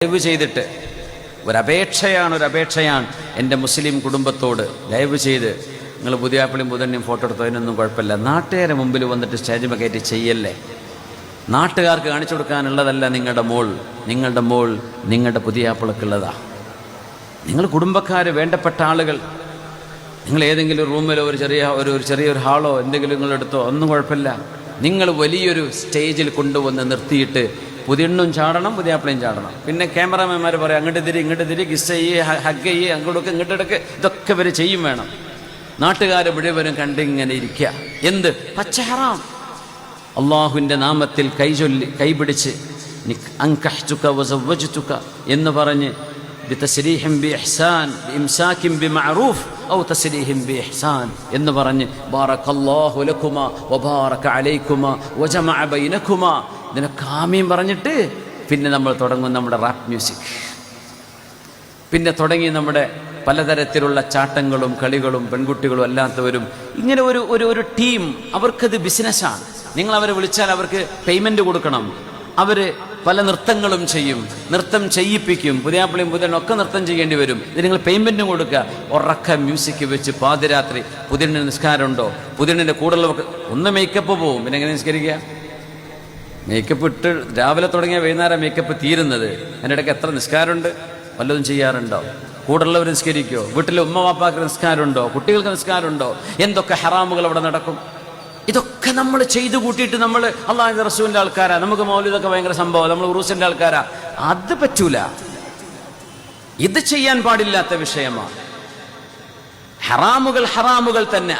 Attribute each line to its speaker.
Speaker 1: ദയവ് ചെയ്തിട്ട് ഒരപേക്ഷയാണ് എൻ്റെ മുസ്ലിം കുടുംബത്തോട്, ദയവ് ചെയ്ത് നിങ്ങൾ പുതിയാപ്പിളിയും പുതണ്ണിയും ഫോട്ടോ എടുത്തോ, അതിനൊന്നും കുഴപ്പമില്ല. നാട്ടുകാരെ മുമ്പിൽ വന്നിട്ട് സ്റ്റേജ് കയറ്റി ചെയ്യല്ലേ. നാട്ടുകാർക്ക് കാണിച്ചു കൊടുക്കാനുള്ളതല്ല നിങ്ങളുടെ മോൾ. നിങ്ങളുടെ പുതിയാപ്പിളക്കുള്ളതാ. നിങ്ങൾ കുടുംബക്കാർ, വേണ്ടപ്പെട്ട ആളുകൾ, നിങ്ങൾ ഏതെങ്കിലും റൂമിലോ ചെറിയൊരു ഹാളോ എന്തെങ്കിലും നിങ്ങളെടുത്തോ, ഒന്നും കുഴപ്പമില്ല. നിങ്ങൾ വലിയൊരു സ്റ്റേജിൽ കൊണ്ടുവന്ന് നിർത്തിയിട്ട് പുതിയണ്ണും ചാടണം, പുതിയാപ്പിളയും ചാടണം. പിന്നെ ക്യാമറാമാൻമാർ പറയും അങ്ങോട്ട് തിരി കിസ് ചെയ്യ്, ഹഗ് ചെയ്യ്, അങ്ങോട്ടൊക്കെ ഇങ്ങോട്ടെടുക്ക്, ഇതൊക്കെ ഇവർ ചെയ്യും വേണം. നാട്ടുകാർ മുഴുവനും കണ്ടിങ്ങനെ ഇരിക്കുക. എന്ത് പച്ച ഹറാം. അള്ളാഹുവിൻ്റെ നാമത്തിൽ കൈപിടിച്ച് അൻകഹ്തുക വസവ്വജ്തുക എന്ന് പറഞ്ഞ് ബിതസ്രീഹിൻ ബിഇഹ്സാൻ ബിഇംസാകിൻ ബിമഅറൂഫ് ഔ തസ്രീഹിൻ ബിഇഹ്സാൻ എന്ന് പറഞ്ഞ് ബാറകല്ലാഹു ലക്കുമാ വബാറക അലൈക്കുമാ വജമഅ ബൈനക്കുമാ, ഇതിനൊക്കെ ആമീൻ പറഞ്ഞിട്ട് പിന്നെ നമ്മൾ തുടങ്ങും നമ്മുടെ റാപ്പ് മ്യൂസിക്. പിന്നെ തുടങ്ങി നമ്മുടെ പലതരത്തിലുള്ള ചാട്ടങ്ങളും കളികളും പെൺകുട്ടികളും അല്ലാത്തവരും. ഇങ്ങനെ ഒരു ടീം, അവർക്കത് ബിസിനസ്സാണ്. നിങ്ങൾ അവരെ വിളിച്ചാൽ അവർക്ക് പേയ്മെൻറ്റ് കൊടുക്കണം. അവർ പല നൃത്തങ്ങളും ചെയ്യും, നൃത്തം ചെയ്യിപ്പിക്കും. പുതിയാപ്പിളിയും പുതിയണ്ണൊക്കെ നൃത്തം ചെയ്യേണ്ടി വരും. ഇത് നിങ്ങൾ പേയ്മെൻറ്റും കൊടുക്കുക. ഉറക്ക മ്യൂസിക് വെച്ച് പാതിരാത്രി പുതിയണ്ണിന് നിസ്കാരമുണ്ടോ, പുതിയണ്ണിൻ്റെ കൂടുള്ളവർക്ക് ഒന്ന് മേക്കപ്പ് പോവും. പിന്നെ എങ്ങനെ നിസ്കരിക്കുക? മേക്കപ്പ് ഇട്ട് രാവിലെ തുടങ്ങിയ വൈകുന്നേരം മേക്കപ്പ് തീരുന്നത്. അതിൻ്റെ ഇടയ്ക്ക് എത്ര നിസ്കാരമുണ്ട്? വല്ലതും ചെയ്യാറുണ്ടോ? കൂടുള്ളവർ നിസ്കരിക്കുമോ? വീട്ടിലെ ഉമ്മ വാപ്പാക്ക് നിസ്കാരമുണ്ടോ? കുട്ടികൾക്ക് നിസ്കാരമുണ്ടോ? എന്തൊക്കെ ഹറാമുകൾ അവിടെ നടക്കും. ഇതൊക്കെ നമ്മൾ ചെയ്തു കൂട്ടിയിട്ട് നമ്മൾ അള്ളാഹുവിൻ്റെ റസൂലിൻ്റെ ആൾക്കാരാ, നമുക്ക് മൗലിദൊക്കെ ഭയങ്കര സംഭവം, നമ്മൾ ഉറൂസിൻ്റെ ആൾക്കാരാ. അത് പറ്റൂല. ഇത് ചെയ്യാൻ പാടില്ലാത്ത വിഷയമാണ്. ഹറാമുകൾ തന്നെ.